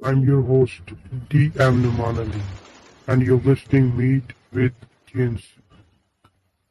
I'm your host, D.M. Numan Ali, and you're listening Meet with Jeans.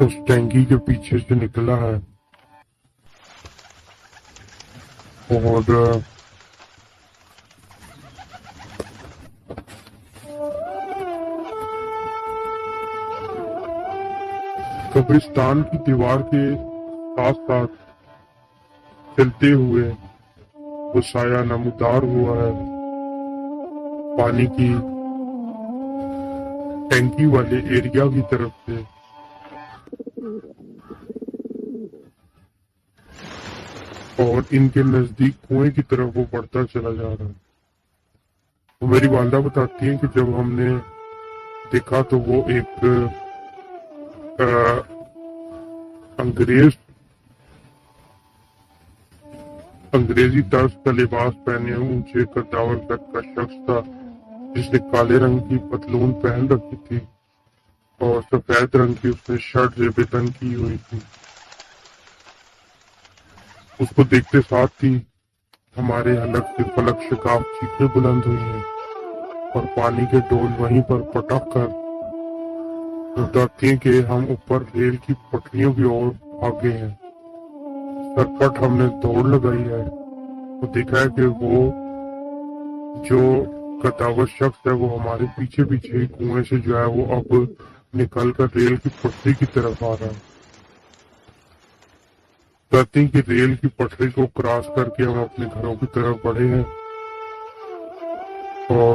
اس ٹینکی کے پیچھے سے نکلا ہے اور قبرستان کی دیوار کے ساتھ ساتھ چلتے ہوئے وہ سایہ نمودار ہوا ہے پانی کی ٹینکی والے ایریا کی طرف سے، اور ان کے نزدیک کنویں کی طرف وہ بڑھتا چلا جا رہا ہے۔ میری والدہ بتاتی ہیں کہ جب ہم نے دیکھا تو وہ ایک انگریزی طرز کا لباس پہنے اونچے قداور قد کا شخص تھا، جس نے کالے رنگ کی پتلون پہن رکھی تھی اور سفید رنگ کی اس نے شرٹ زیب تن کی ہوئی تھی۔ اس کو دیکھتے ساتھ ہی ہمارے حلق سے فلک شکاف چیخیں بلند ہوئی ہیں اور پانی کے ڈول وہیں پر پٹک کر بتاتی ہیں کہ ہم اوپر ریل کی پٹریوں کی اور بھاگے ہیں۔ سرپٹ ہم نے دوڑ لگائی ہے تو دیکھا ہے کہ وہ جو قداور شخص ہے وہ ہمارے پیچھے پیچھے ہی کنویں سے جو ہے وہ اب نکل کر ریل کی پٹری کی طرف آ رہا ہے۔ کہتے ہیں کہ ریل کی پٹری کو کراس کر کے ہم اپنے گھروں کی طرف بڑھے ہیں اور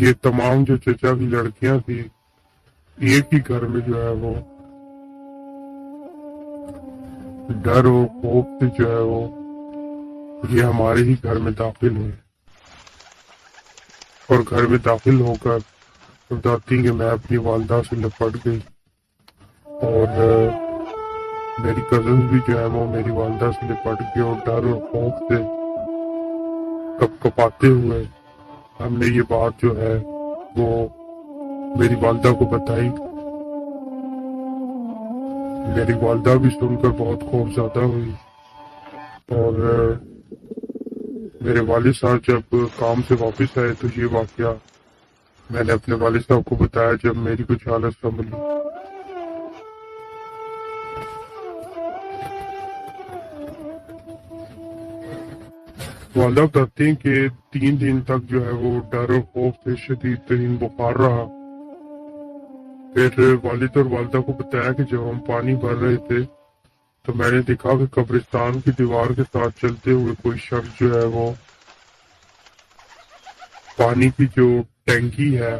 یہ تمام جو چچا کی لڑکیاں تھی ایک ہی گھر میں جو ہے وہ ڈر و خوف سے جو ہے وہ یہ ہمارے ہی گھر میں داخل ہوئے اور گھر میں داخل ہو کر بتاتی کہ میں اپنی والدہ سے لپٹ گئی اور میری کزنز بھی جو ہے وہ میری والدہ سے لپٹ گئے اور ڈر اور خوف سے کپ کپاتے ہوئے ہم نے یہ بات جو ہے وہ میری والدہ کو بتائی۔ میری والدہ بھی سن کر بہت خوف زدہ ہوئی اور میرے والد صاحب جب کام سے واپس آئے تو یہ واقعہ میں نے اپنے والد صاحب کو بتایا جب میری کچھ حالت سنبھلی۔ والدہ بتاتے ہیں کہ 3 دن تک جو ہے وہ ڈر اور خوف سے شدید ترین بخار رہا۔ پھر والد اور والدہ کو بتایا کہ جب ہم پانی بھر رہے تھے تو میں نے دیکھا کہ قبرستان کی دیوار کے ساتھ چلتے ہوئے کوئی شخص جو ہے وہ پانی کی جو ٹینکی ہے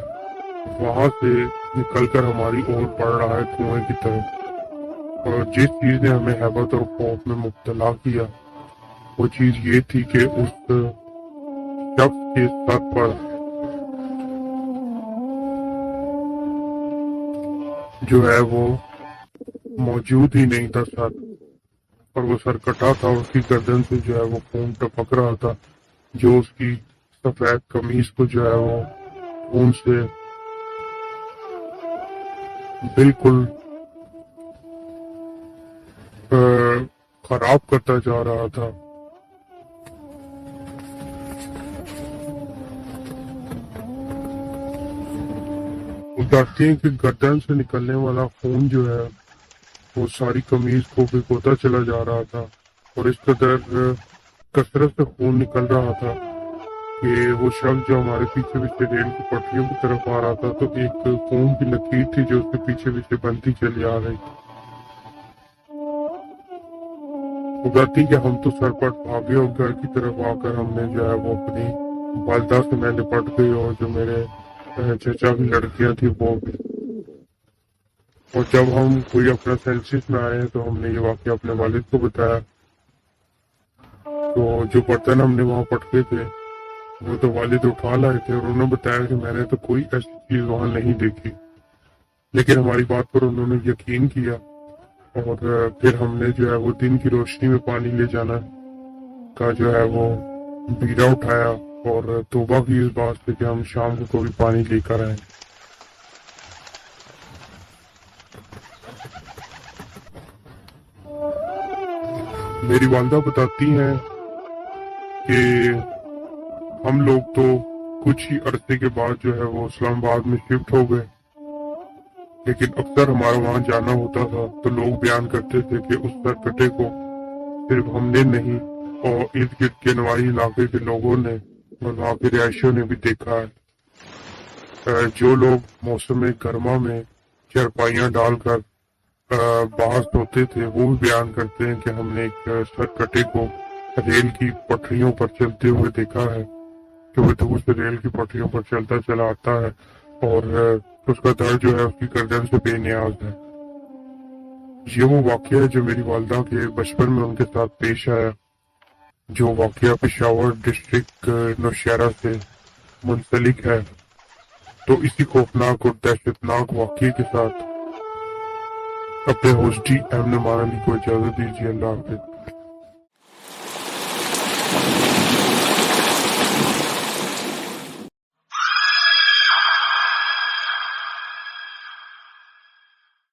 وہاں سے نکل کر ہماری اور بڑھ رہا ہے کنویں کی طرف، اور جس چیز نے ہمیں ہیبت اور خوف میں مبتلا کیا وہ چیز یہ تھی کہ اس شخص کے سر پر جو ہے وہ موجود ہی نہیں تھا سر، اور وہ سر کٹا تھا، اس کی گردن سے جو ہے وہ خون ٹپک رہا تھا جو اس کی سفید قمیص کو جو ہے وہ خون سے بالکل خراب کرتا جا رہا تھا۔ بتاتے ہیں کہ گردن سے نکلنے والا خون جو ہے وہ ساری قمیض کو بھگوتا چلا جا رہا تھا اور اس قدر کثرت سے خون نکل رہا تھا کہ وہ شخص جو ہمارے پیچھے پیچھے ریل کی پٹریوں کی طرف آ رہا تھا تو ایک خون کی لکیر تھی جو اس کے پیچھے پیچھے بنتی چلی آ رہی تھی۔ وہ کہتی کہ ہم تو سرپٹ بھاگے اور گھر کی طرف آ کر ہم نے جو ہے وہ اپنی والدہ سے میں لپٹ گئی اور جو میرے چچا کی لڑکیاں تھی وہ بھی، اور جب ہم کوئی اپنا سینسس میں آئے تو ہم نے یہ واقعہ اپنے والد کو بتایا تو جو برتن ہم نے وہاں پٹکے تھے وہ تو والد اٹھا لائے تھے اور انہوں نے بتایا کہ میں نے تو کوئی ایسی چیز وہاں نہیں دیکھی، لیکن ہماری بات پر انہوں نے یقین کیا اور پھر ہم نے جو ہے وہ دن کی روشنی میں پانی لے جانا کا جو ہے وہ بیڑا اٹھایا اور توبہ کی اس بات سے کہ ہم شام کو کبھی پانی لے کر آئیں۔ میری والدہ بتاتی ہیں کہ ہم لوگ تو کچھ ہی عرصے کے بعد جو ہے وہ اسلام آباد میں شفٹ ہو گئے لیکن اکثر ہمارا وہاں جانا ہوتا تھا تو لوگ بیان کرتے تھے کہ اس سرکٹے کو صرف ہم نے نہیں اور ارد گرد کے نواحی علاقے کے لوگوں نے اور وہاں کے رہائشیوں نے بھی دیکھا ہے۔ جو لوگ موسم گرما میں چرپائیاں ڈال کر باہر سوتے تھے وہ بھی بیان کرتے ہیں کہ ہم نے ایک سرکٹے کو ریل کی پٹریوں پر چلتے ہوئے دیکھا ہے کہ وہ دور سے ریل کی پٹریوں پر چلتا چلا آتا ہے اور اس کا در جو ہے اس کی گردن سے بے نیاز ہے۔ یہ وہ واقعہ ہے جو میری والدہ کے بچپن میں ان کے ساتھ پیش آیا، جو واقعہ پشاور ڈسٹرکٹ نوشہرہ سے منسلک ہے۔ تو اسی خوفناک اور دہشتناک واقعے کے ساتھ اپنے ہوسٹ جی ایم نے مانا علی کو اجازت دیجیے۔ اللہ حافظ۔